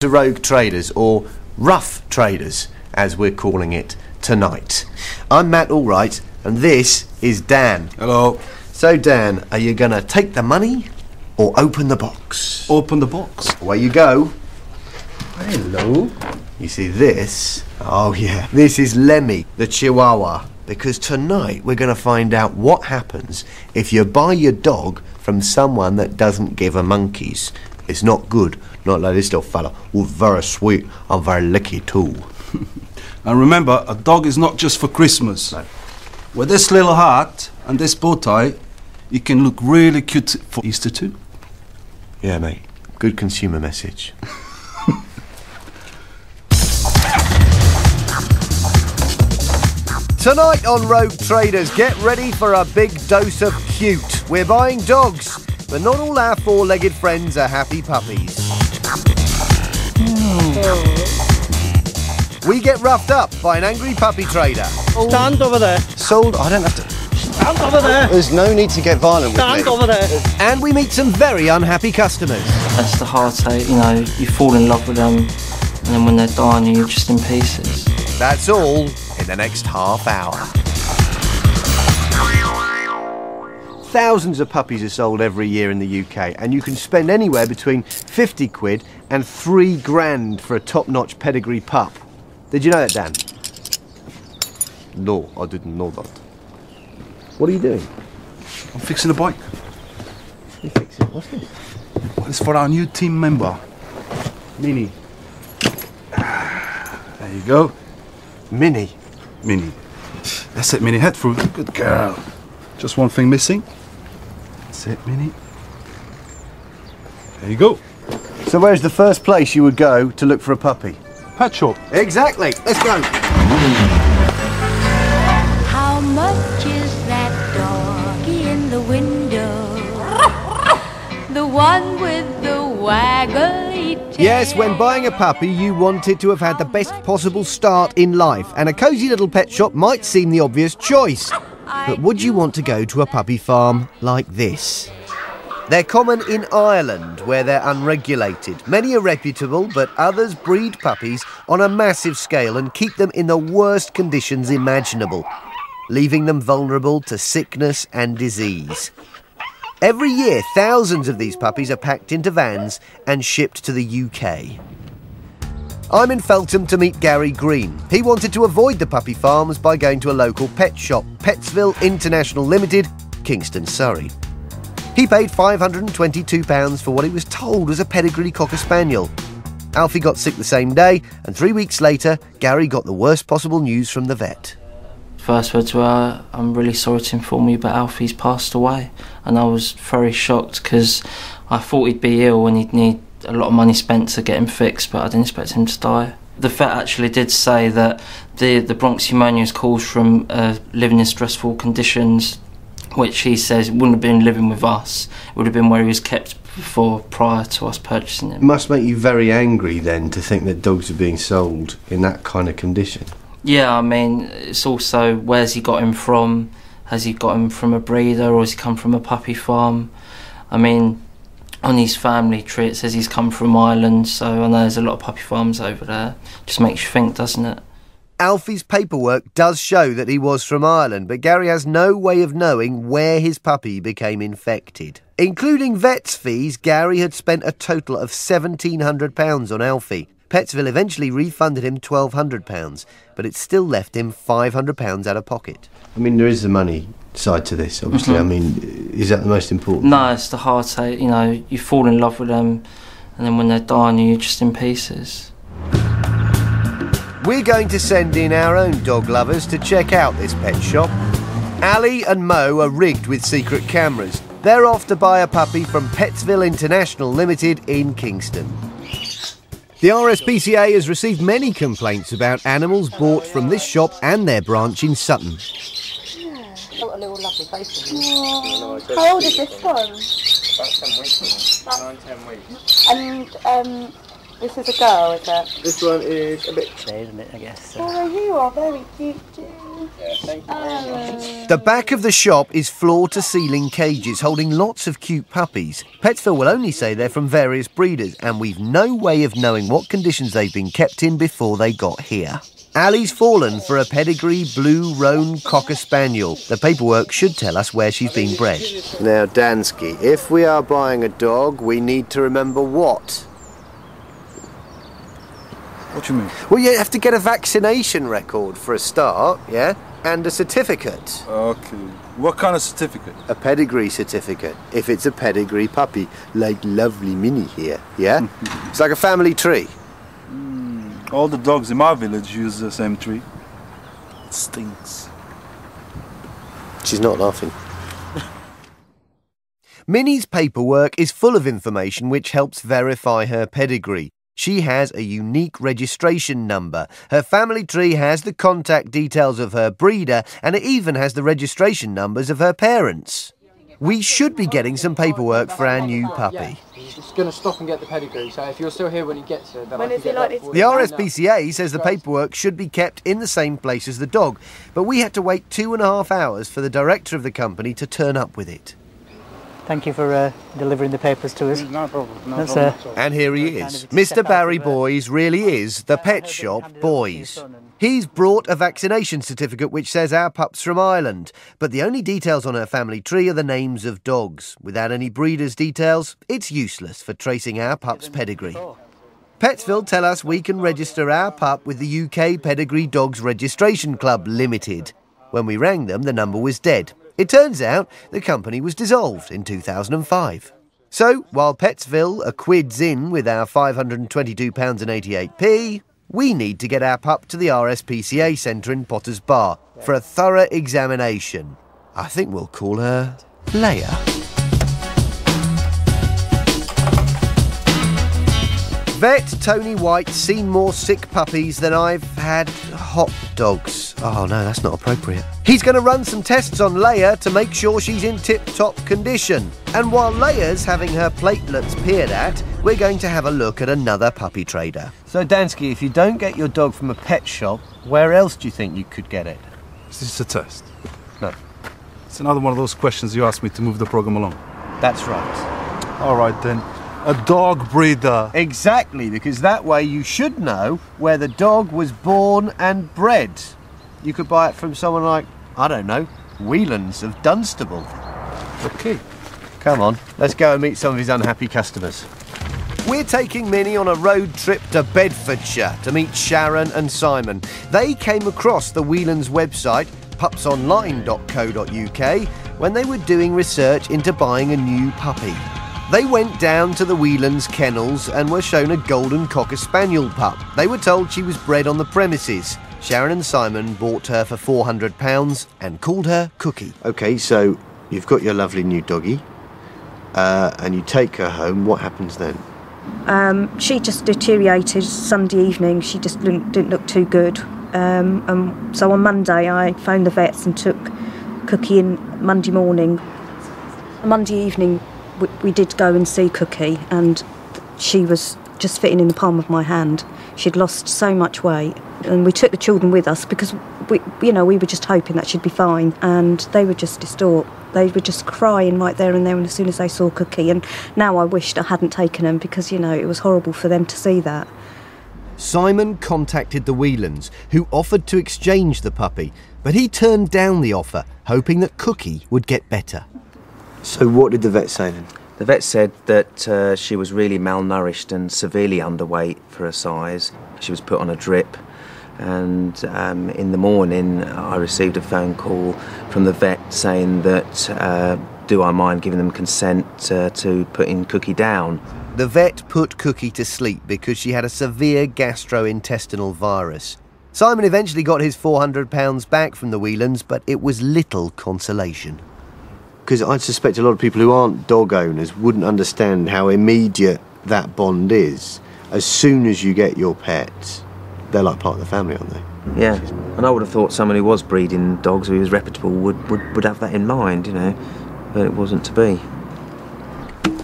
to Rougue Traders, or Rough Traders, as we're calling it tonight. I'm Matt Allwright, and this is Dan. Hello. So Dan, are you going to take the money or open the box? Open the box. Away you go. Hello. You see this? Oh yeah, this is Lemmy, the Chihuahua. Because tonight we're going to find out what happens if you buy your dog from someone that doesn't give a monkeys. It's not good. Not like this little fella. Oh, very sweet and very licky too. And remember, a dog is not just for Christmas. No. With this little hat and this bow tie, you can look really cute for Easter too. Yeah, mate. Good consumer message. Tonight on Rougue Traders, get ready for a big dose of cute. We're buying dogs, but not all our four-legged friends are happy puppies. We get roughed up by an angry puppy trader. Stand over there. Sold. I don't have to. Stand over there. There's no need to get violent with me. Stand over there. And we meet some very unhappy customers. That's the heartache, you know, you fall in love with them, and then when they're dying, you're just in pieces. That's all in the next half hour. Thousands of puppies are sold every year in the UK, and you can spend anywhere between 50 quid and £3 grand for a top-notch pedigree pup. Did you know that, Dan? No, I didn't know that. What are you doing? I'm fixing the bike. You fix it. What's this? Well, it's for our new team member, Minnie. There you go. Minnie. Minnie. That's it, Minnie. Head through. Good girl. Just one thing missing. That's it, Minnie. There you go. So where's the first place you would go to look for a puppy? Pet shop. Exactly. Let's go. How much is that doggy in the window? The one with the waggly tail. Yes, when buying a puppy, you want it to have had the best possible start in life, and a cosy little pet shop might seem the obvious choice. But would you want to go to a puppy farm like this? They're common in Ireland, where they're unregulated. Many are reputable, but others breed puppies on a massive scale and keep them in the worst conditions imaginable, leaving them vulnerable to sickness and disease. Every year, thousands of these puppies are packed into vans and shipped to the UK. I'm in Feltham to meet Gary Green. He wanted to avoid the puppy farms by going to a local pet shop, Petsville International Limited, Kingston, Surrey. He paid £522 for what he was told was a pedigree Cocker Spaniel. Alfie got sick the same day, and 3 weeks later, Gary got the worst possible news from the vet. First words were, I'm really sorry to inform you, but Alfie's passed away. And I was very shocked because I thought he'd be ill and he'd need a lot of money spent to get him fixed, but I didn't expect him to die. The vet actually did say that the Bronx pneumonia is caused from living in stressful conditions, which he says wouldn't have been living with us. It would have been where he was kept before, prior to us purchasing him. It must make you very angry then to think that dogs are being sold in that kind of condition. Yeah, I mean, it's also where's he got him from? Has he got him from a breeder, or has he come from a puppy farm? I mean, on his family tree it says he's come from Ireland, so I know there's a lot of puppy farms over there. Just makes you think, doesn't it? Alfie's paperwork does show that he was from Ireland, but Gary has no way of knowing where his puppy became infected. Including vet's fees, Gary had spent a total of £1,700 on Alfie. Petsville eventually refunded him £1,200, but it still left him £500 out of pocket. I mean, there is the money side to this, obviously. I mean, is that the most important? No, it's the heartache, you know, you fall in love with them, and then when they're dying, you're just in pieces. We're going to send in our own dog lovers to check out this pet shop. Ali and Mo are rigged with secret cameras. They're off to buy a puppy from Petsville International Limited in Kingston. The RSPCA has received many complaints about animals bought from this shop and their branch in Sutton. Got a little lovely face in it. How old is this one? About 10 weeks. 9, 10 weeks. And This is a girl, is it? This one is a bit today, isn't it, I guess. Oh, you are very cute too. Yeah, thank you very much. The back of the shop is floor-to-ceiling cages holding lots of cute puppies. Petsville will only say they're from various breeders, and we've no way of knowing what conditions they've been kept in before they got here. Ali's fallen for a pedigree blue roan cocker spaniel. The paperwork should tell us where she's been bred. Now, Dansky, if we are buying a dog, we need to remember what? What do you mean? Well, you have to get a vaccination record for a start, yeah? And a certificate. Okay. What kind of certificate? A pedigree certificate, if it's a pedigree puppy, like lovely Minnie here, yeah? It's like a family tree. All the dogs in my village use the same tree. It stinks. She's not laughing. Minnie's paperwork is full of information which helps verify her pedigree. She has a unique registration number. Her family tree has the contact details of her breeder, and it even has the registration numbers of her parents. We should be getting some paperwork for our new puppy. He's going to stop and get the pedigree, so if you're still here when he gets here, then When is he likely to The RSPCA says the paperwork should be kept in the same place as the dog, but we had to wait 2.5 hours for the director of the company to turn up with it. Thank you for delivering the papers to us. No problem. No That's, problem at all. And here he is. Mr. Barry Boys really is the pet shop Boys. He's brought a vaccination certificate which says our pup's from Ireland, but the only details on her family tree are the names of dogs. Without any breeder's details, it's useless for tracing our pup's pedigree. Petsville tell us we can register our pup with the UK Pedigree Dogs Registration Club Limited. When we rang them, the number was dead. It turns out the company was dissolved in 2005. So, while Petsville are quids in with our £522.88, we need to get our pup to the RSPCA centre in Potters Bar for a thorough examination. I think we'll call her Leia. Vet Tony White's seen more sick puppies than I've had hot dogs. Oh no, that's not appropriate. He's going to run some tests on Leia to make sure she's in tip-top condition. And while Leia's having her platelets peered at, we're going to have a look at another puppy trader. So Dansky, if you don't get your dog from a pet shop, where else do you think you could get it? Is this a test? No. It's another one of those questions you asked me to move the program along. That's right. All right then. A dog breeder. Exactly, because that way you should know where the dog was born and bred. You could buy it from someone like, I don't know, Whelans of Dunstable. Okay. Come on, let's go and meet some of his unhappy customers. We're taking Minnie on a road trip to Bedfordshire to meet Sharon and Simon. They came across the Whelans website, pupsonline.co.uk, when they were doing research into buying a new puppy. They went down to the Whelans kennels and were shown a golden cocker spaniel pup. They were told she was bred on the premises. Sharon and Simon bought her for £400 and called her Cookie. OK, so you've got your lovely new doggy and you take her home. What happens then? She just deteriorated Sunday evening. She just didn't look too good. So on Monday I phoned the vets and took Cookie in Monday morning. Monday evening we did go and see Cookie, and she was just fitting in the palm of my hand. She'd lost so much weight, and we took the children with us because we were just hoping that she'd be fine, and they were just distraught. They were just crying right there and then as soon as they saw Cookie, and now I wished I hadn't taken them because, it was horrible for them to see that. Simon contacted the Whelans, who offered to exchange the puppy, but he turned down the offer, hoping that Cookie would get better. So what did the vet say then? The vet said that she was really malnourished and severely underweight for her size. She was put on a drip, and in the morning I received a phone call from the vet saying that do I mind giving them consent to putting Cookie down. The vet put Cookie to sleep because she had a severe gastrointestinal virus. Simon eventually got his £400 back from the Whelans, but it was little consolation. Because I suspect a lot of people who aren't dog owners wouldn't understand how immediate that bond is. As soon as you get your pet, they're like part of the family, aren't they? Yeah, and I would have thought someone who was breeding dogs, who was reputable, would have that in mind, but it wasn't to be.